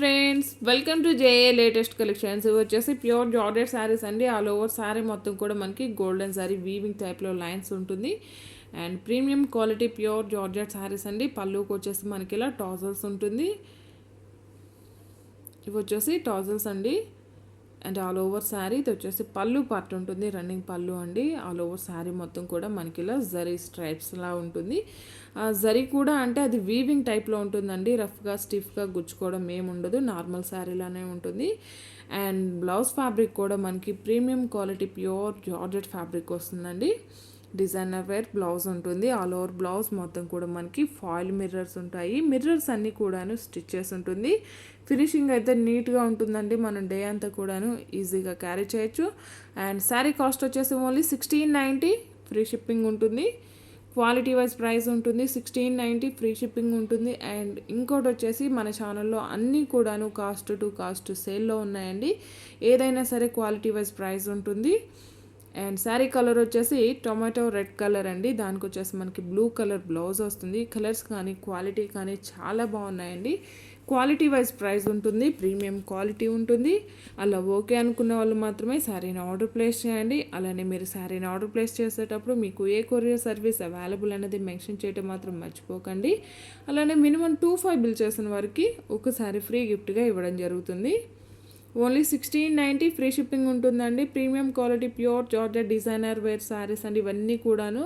Friends, welcome to JA latest collections. ఇవి వచ్చేసి pure georgette saris అండి. ఆల్ ఓవర్ శారీ మొత్తం కూడా మనకి గోల్డెన్ శారీ వీవింగ్ టైప్లో లైన్స్ ఉంటుంది. And premium quality pure georgette saris అండి. పళ్ళుకి వచ్చేసి మనకి ఇలా టాజల్స్ ఉంటుంది. ఇవి వచ్చేసి టాజల్స్ అండి. అండ్ ఆల్ ఓవర్ శారీ ఇది వచ్చేసి పళ్ళు పార్ట్ ఉంటుంది, రన్నింగ్ పళ్ళు అండి. ఆల్ ఓవర్ శారీ మొత్తం కూడా మనకి ఇలా జరీ స్ట్రైప్స్లా ఉంటుంది. జరీ కూడా అంటే అది వీవింగ్ టైప్లో ఉంటుందండి. రఫ్గా స్టిఫ్గా గుచ్చుకోవడం ఏముండదు, నార్మల్ శారీలానే ఉంటుంది. అండ్ బ్లౌజ్ ఫ్యాబ్రిక్ కూడా మనకి premium quality pure georgette fabric వస్తుందండి. డిజైనర్ వేర్ బ్లౌజ్ ఉంటుంది. ఆల్ ఓవర్ బ్లౌజ్ మొత్తం కూడా మనకి ఫాయిల్ మిర్రర్స్ ఉంటాయి. మిర్రర్స్ అన్నీ కూడాను స్టిచెస్ ఉంటుంది. ఫినిషింగ్ అయితే నీట్గా ఉంటుందండి. మనం డే అంతా కూడాను ఈజీగా క్యారీ చేయొచ్చు. అండ్ శారీ కాస్ట్ వచ్చేసి ఓన్లీ 1690, ఫ్రీ షిప్పింగ్ ఉంటుంది. క్వాలిటీ వైజ్ ప్రైస్ ఉంటుంది 1690, ఫ్రీ షిప్పింగ్ ఉంటుంది. అండ్ ఇంకోటి వచ్చేసి మన ఛానల్లో అన్నీ కూడాను కాస్ట్ టు కాస్ట్ సేల్లో ఉన్నాయండి. ఏదైనా సరే క్వాలిటీ వైజ్ ప్రైస్ ఉంటుంది. అండ్ శారీ కలర్ వచ్చేసి టొమాటో రెడ్ కలర్ అండి. దానికి వచ్చేసి మనకి బ్లూ కలర్ బ్లౌజ్ వస్తుంది. కలర్స్ కానీ క్వాలిటీ కానీ చాలా బాగున్నాయండి. క్వాలిటీ వైజ్ ప్రైస్ ఉంటుంది, ప్రీమియం క్వాలిటీ ఉంటుంది. అలా ఓకే అనుకున్న వాళ్ళు మాత్రమే శారీని ఆర్డర్ ప్లేస్ చేయండి. అలానే మీరు శారీని ఆర్డర్ ప్లేస్ చేసేటప్పుడు మీకు ఏ కొరియర్ సర్వీస్ అవైలబుల్ అనేది మెన్షన్ చేయడం మాత్రం మర్చిపోకండి. అలానే మినిమం 25 బిల్ చేసిన వారికి ఒక శారీ ఫ్రీ గిఫ్ట్గా ఇవ్వడం జరుగుతుంది. ఓన్లీ 1690, ఫ్రీ షిప్పింగ్ ఉంటుందండి. Premium quality pure georgette designer wear saris అండి. ఇవన్నీ కూడాను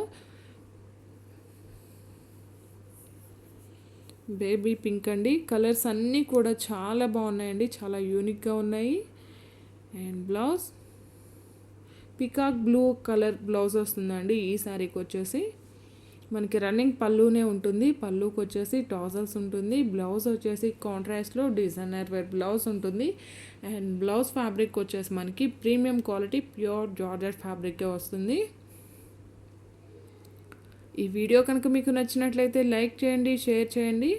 బేబీ పింక్ అండి. కలర్స్ అన్నీ కూడా చాలా బాగున్నాయండి, చాలా యూనిక్గా ఉన్నాయి. And blouse peacock blue colour blouse వస్తుందండి. ఈ శారీకి వచ్చేసి మనకి రన్నింగ్ పళ్ళునే ఉంటుంది. పళ్ళుకి వచ్చేసి టాజల్స్ ఉంటుంది. బ్లౌజ్ వచ్చేసి కాంట్రాస్ట్లో డిజైనర్ వేర్ బ్లౌజ్ ఉంటుంది. అండ్ బ్లౌజ్ ఫ్యాబ్రిక్ వచ్చేసి మనకి ప్రీమియం క్వాలిటీ ప్యూర్ జార్జెట్ ఫ్యాబ్రికే వస్తుంది. ఈ వీడియో కనుక మీకు నచ్చినట్లయితే లైక్ చేయండి, షేర్ చేయండి.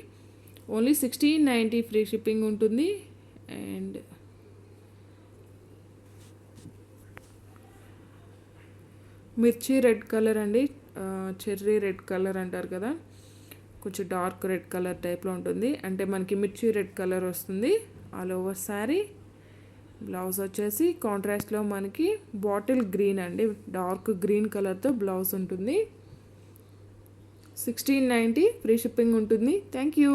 ఓన్లీ 1690, ఫ్రీ షిప్పింగ్ ఉంటుంది. అండ్ మిర్చి రెడ్ కలర్ అండి. చెర్రీ రెడ్ కలర్ అంటారు కదా, కొంచెం డార్క్ రెడ్ కలర్ టైప్లో ఉంటుంది. అంటే మనకి మిర్చి రెడ్ కలర్ వస్తుంది. ఆల్ ఓవర్ శారీ బ్లౌజ్ వచ్చేసి కాంట్రాస్ట్లో మనకి బాటిల్ గ్రీన్ అండి, డార్క్ గ్రీన్ కలర్తో బ్లౌజ్ ఉంటుంది. 1690, ఫ్రీ షిప్పింగ్ ఉంటుంది. Thank you.